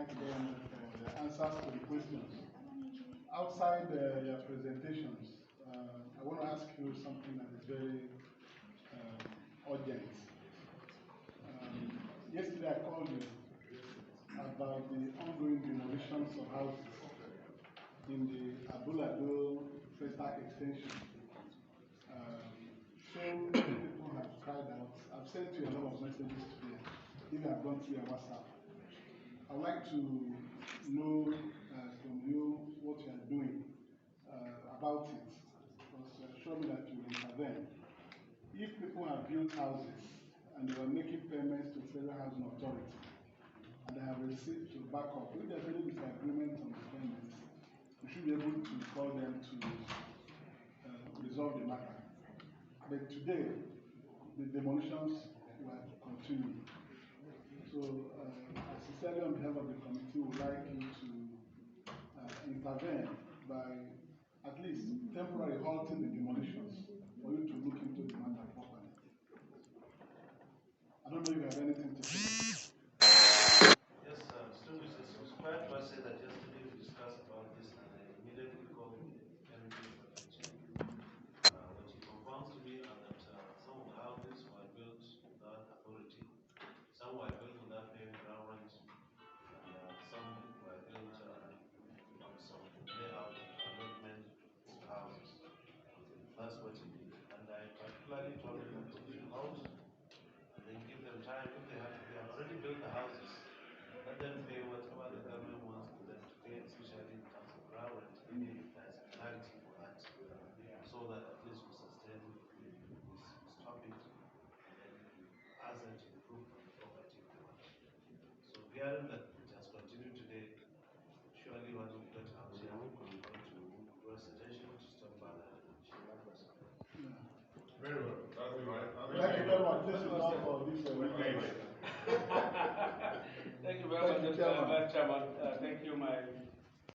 thank you very much for the answers to the questions. Outside your presentations, I want to ask you something that is very urgent. Yesterday I called you about the ongoing demolitions of houses in the Abule-Ado Festac Extension. So many people have cried out. I've sent you a lot of messages today. If you have gone through your WhatsApp, I would like to know from you what you are doing about it, because show me that you will intervene. If people have built houses and they were making payments to Federal Housing Authority and they have received to back up, if there's any disagreement on the payments, we should be able to call them to resolve the matter. But today, the demolitions will continue. So, I sincerely, on behalf of the committee, would like you to intervene by at least temporarily halting the demolitions for you to look into the matter properly. I don't know if you have anything to say. Yes, distinguished, it was quite well said that yesterday we discussed about this and I immediately called everything for attention. What he confirms to me are that some of the houses were built without authority, some were built without paying ground rent, and some were built on some layout allotment houses. That's what he did. And I particularly told him that he should halt and then give them time. If they have already built the houses, let them pay whatever the government wants them to pay, especially in terms of ground rent, if there's clarity for that, so that at least we sustain this topic and then ask them to improve on the property they want. So hearing that it has continued today, surely what we've got out here will come to draw attention to stop further. Very well. That's right. Thank you very much. This is all for this Thank you very much, Chairman. Thank you, my